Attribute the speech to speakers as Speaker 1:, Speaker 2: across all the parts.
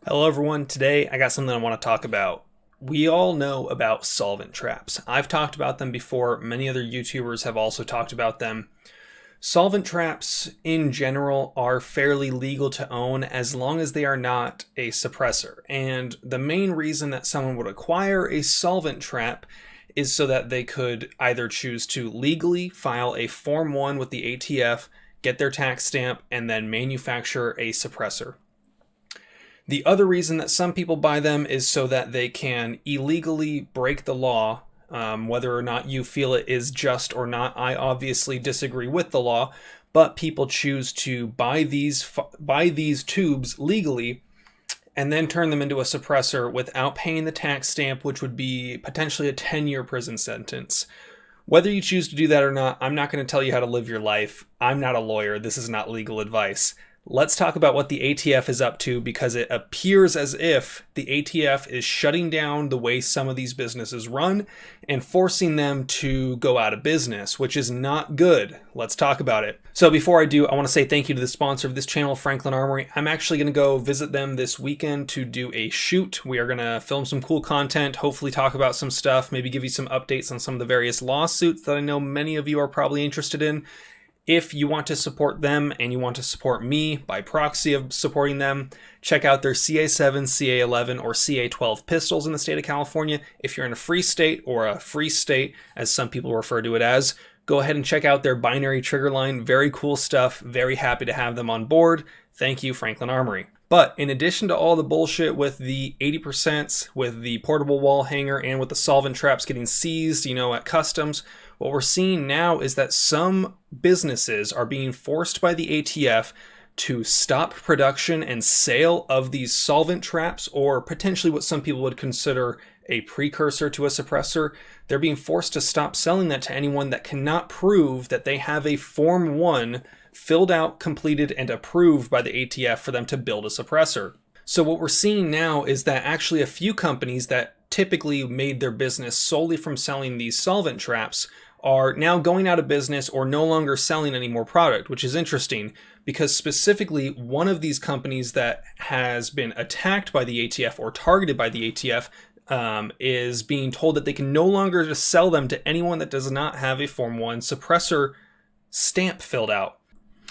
Speaker 1: Hello everyone, today I got something I want to talk about. We all know about solvent traps. I've talked about them before, many other YouTubers have also talked about them. Solvent traps in general are fairly legal to own as long as they are not a suppressor. And the main reason that someone would acquire a solvent trap is so that they could either choose to legally file a Form 1 with the ATF, get their tax stamp, and then manufacture a suppressor. The other reason that some people buy them is so that they can illegally break the law, whether or not you feel it is just or not. I obviously disagree with the law, but people choose to buy these tubes legally and then turn them into a suppressor without paying the tax stamp, which would be potentially a 10-year prison sentence. Whether you choose to do that or not, I'm not going to tell you how to live your life. I'm not a lawyer. This is not legal advice. Let's talk about what the ATF is up to, because it appears as if the ATF is shutting down the way some of these businesses run and forcing them to go out of business, which is not good. Let's talk about it. So before I do, I want to say thank you to the sponsor of this channel, Franklin Armory. I'm actually going to go visit them this weekend to do a shoot. We are going to film some cool content, hopefully talk about some stuff, maybe give you some updates on some of the various lawsuits that I know many of you are probably interested in. If you want to support them and you want to support me by proxy of supporting them, check out their CA7, CA11, or CA12 pistols in the state of California. If you're in a free state, or a free state, as some people refer to it as, go ahead and check out their binary trigger line. Very cool stuff. Very happy to have them on board. Thank you, Franklin Armory. But in addition to all the bullshit with the 80%, with the portable wall hanger, and with the solvent traps getting seized, at customs, what we're seeing now is that some businesses are being forced by the ATF to stop production and sale of these solvent traps, or potentially what some people would consider a precursor to a suppressor. They're being forced to stop selling that to anyone that cannot prove that they have a Form 1 filled out, completed, and approved by the ATF for them to build a suppressor. So what we're seeing now is that actually a few companies that typically made their business solely from selling these solvent traps are now going out of business or no longer selling any more product, which is interesting because specifically one of these companies that has been attacked by the ATF or targeted by the ATF is being told that they can no longer just sell them to anyone that does not have a Form 1 suppressor stamp filled out.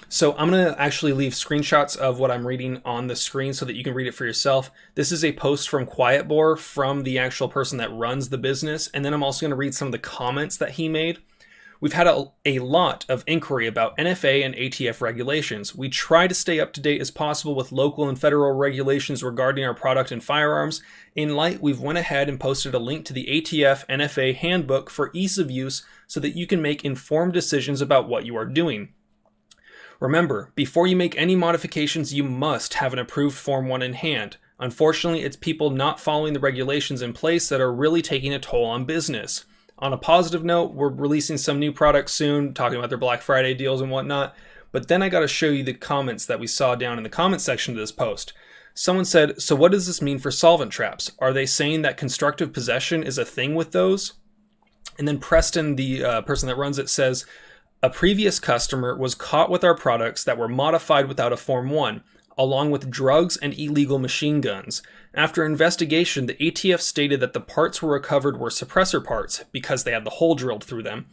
Speaker 1: So I'm going to actually leave screenshots of what I'm reading on the screen so that you can read it for yourself. This is a post from QuietBore, from the actual person that runs the business. And then I'm also going to read some of the comments that he made. We've had a lot of inquiry about NFA and ATF regulations. We try to stay up to date as possible with local and federal regulations regarding our product and firearms. In light, we've went ahead and posted a link to the ATF NFA handbook for ease of use so that you can make informed decisions about what you are doing. Remember, before you make any modifications, you must have an approved Form 1 in hand. Unfortunately, it's people not following the regulations in place that are really taking a toll on business. On a positive note, we're releasing some new products soon, talking about their Black Friday deals and whatnot. But then I got to show you the comments that we saw down in the comment section of this post. Someone said, so what does this mean for solvent traps? Are they saying that constructive possession is a thing with those? And then Preston, the person that runs it, says, a previous customer was caught with our products that were modified without a Form 1, along with drugs and illegal machine guns. After investigation, the ATF stated that the parts were recovered were suppressor parts because they had the hole drilled through them.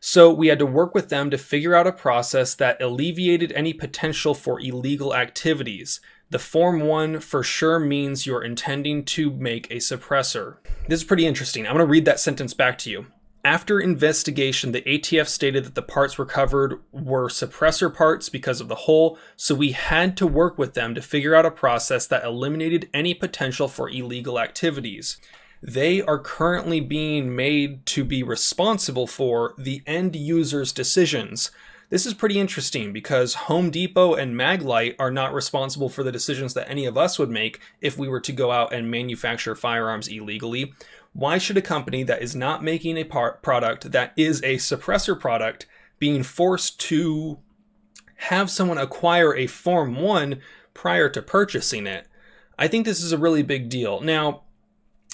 Speaker 1: So we had to work with them to figure out a process that alleviated any potential for illegal activities. The Form 1 for sure means you're intending to make a suppressor. This is pretty interesting. I'm going to read that sentence back to you. After investigation, the ATF stated that the parts recovered were suppressor parts because of the hole, so we had to work with them to figure out a process that eliminated any potential for illegal activities. They are currently being made to be responsible for the end user's decisions. This is pretty interesting because Home Depot and Maglite are not responsible for the decisions that any of us would make if we were to go out and manufacture firearms illegally. Why should a company that is not making a product that is a suppressor product being forced to have someone acquire a Form 1 prior to purchasing it? I think this is a really big deal. Now,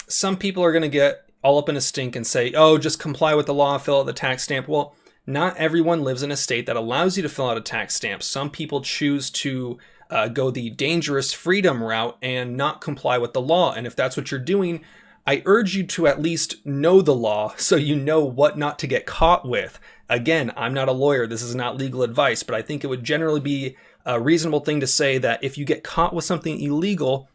Speaker 1: some people are going to get all up in a stink and say, oh, just comply with the law, fill out the tax stamp. Well, not everyone lives in a state that allows you to fill out a tax stamp. Some people choose to go the dangerous freedom route and not comply with the law. And if that's what you're doing, I urge you to at least know the law so you know what not to get caught with. Again, I'm not a lawyer. This is not legal advice, but I think it would generally be a reasonable thing to say that if you get caught with something illegal,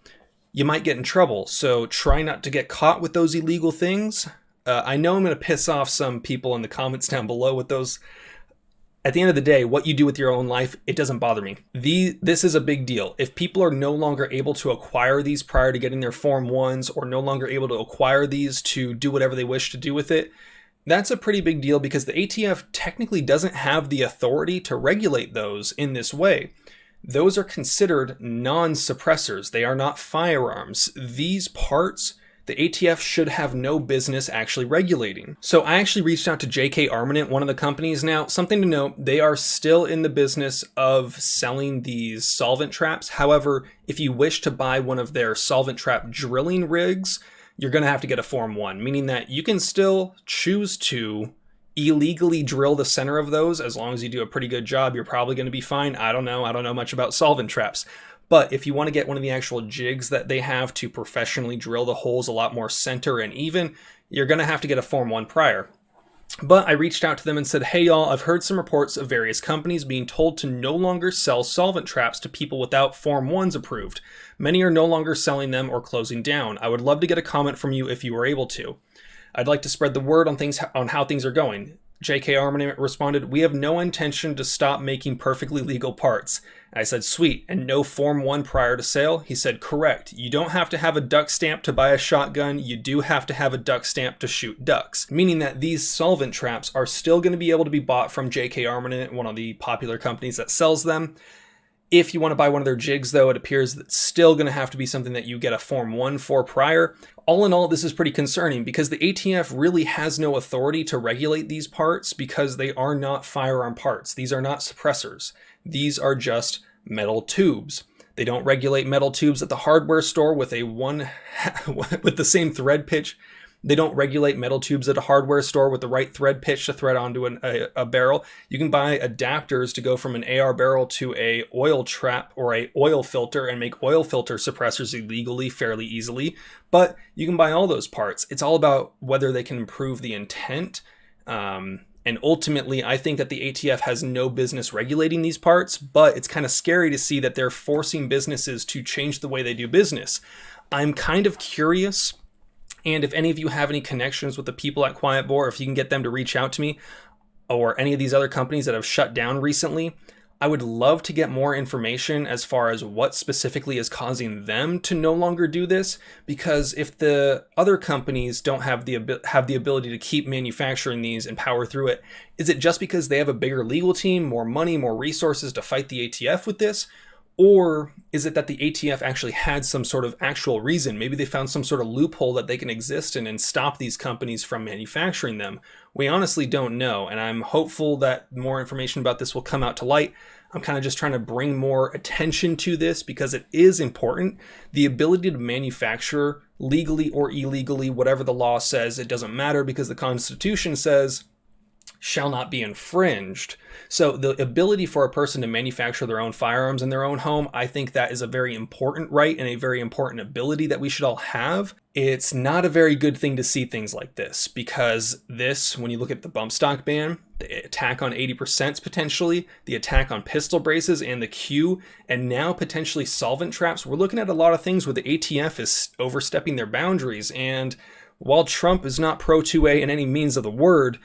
Speaker 1: you might get in trouble. So try not to get caught with those illegal things. I know I'm going to piss off some people in the comments down below with those. At the end of the day, what you do with your own life, it doesn't bother me. This is a big deal. If people are no longer able to acquire these prior to getting their Form 1s, or no longer able to acquire these to do whatever they wish to do with it, that's a pretty big deal, because the ATF technically doesn't have the authority to regulate those in this way. Those are considered non-suppressors. They are not firearms. These parts, the ATF should have no business actually regulating. So I actually reached out to JK Armament, one of the companies. Now, something to note, they are still in the business of selling these solvent traps. However, if you wish to buy one of their solvent trap drilling rigs, you're going to have to get a Form 1, meaning that you can still choose to illegally drill the center of those. As long as you do a pretty good job, you're probably going to be fine. I don't know much about solvent traps. But if you want to get one of the actual jigs that they have to professionally drill the holes a lot more center and even, you're going to have to get a Form 1 prior. But I reached out to them and said, hey y'all, I've heard some reports of various companies being told to no longer sell solvent traps to people without Form 1s approved. Many are no longer selling them or closing down. I would love to get a comment from you if you were able to. I'd like to spread the word on how things are going. JK Armament responded, we have no intention to stop making perfectly legal parts. I said, sweet, and no Form 1 prior to sale? He said, correct. You don't have to have a duck stamp to buy a shotgun. You do have to have a duck stamp to shoot ducks. Meaning that these solvent traps are still going to be able to be bought from JK Armament, one of the popular companies that sells them. If you want to buy one of their jigs, though, it appears that it's still going to have to be something that you get a Form 1 for prior. All in all, this is pretty concerning because the ATF really has no authority to regulate these parts because they are not firearm parts. These are not suppressors. These are just metal tubes. They don't regulate metal tubes at the hardware store with with the same thread pitch. They don't regulate metal tubes at a hardware store with the right thread pitch to thread onto a barrel. You can buy adapters to go from an AR barrel to a oil trap or a oil filter and make oil filter suppressors illegally fairly easily. But you can buy all those parts. It's all about whether they can improve the intent. And ultimately, I think that the ATF has no business regulating these parts, but it's kind of scary to see that they're forcing businesses to change the way they do business. I'm kind of curious. And if any of you have any connections with the people at Quiet Boar, if you can get them to reach out to me or any of these other companies that have shut down recently, I would love to get more information as far as what specifically is causing them to no longer do this. Because if the other companies don't have the ability to keep manufacturing these and power through it, is it just because they have a bigger legal team, more money, more resources to fight the ATF with this? Or is it that the ATF actually had some sort of actual reason? Maybe they found some sort of loophole that they can exist in and stop these companies from manufacturing them. We honestly don't know, and I'm hopeful that more information about this will come out to light. I'm kind of just trying to bring more attention to this because it is important. The ability to manufacture legally or illegally, whatever the law says, it doesn't matter because the Constitution says shall not be infringed. So the ability for a person to manufacture their own firearms in their own home, I think that is a very important right and a very important ability that we should all have. It's not a very good thing to see things like this because this, when you look at the bump stock ban, the attack on 80% potentially, the attack on pistol braces and the Q, and now potentially solvent traps, we're looking at a lot of things where the ATF is overstepping their boundaries. And while Trump is not pro-2A in any means of the word,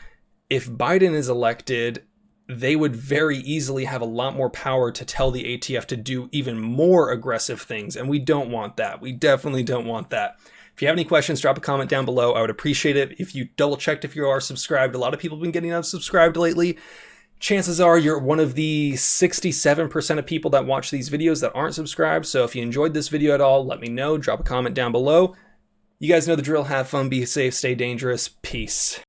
Speaker 1: if Biden is elected, they would very easily have a lot more power to tell the ATF to do even more aggressive things. And we don't want that. We definitely don't want that. If you have any questions, drop a comment down below. I would appreciate it if you double checked if you are subscribed. A lot of people have been getting unsubscribed lately. Chances are you're one of the 67% of people that watch these videos that aren't subscribed. So if you enjoyed this video at all, let me know. Drop a comment down below. You guys know the drill. Have fun, be safe, stay dangerous. Peace.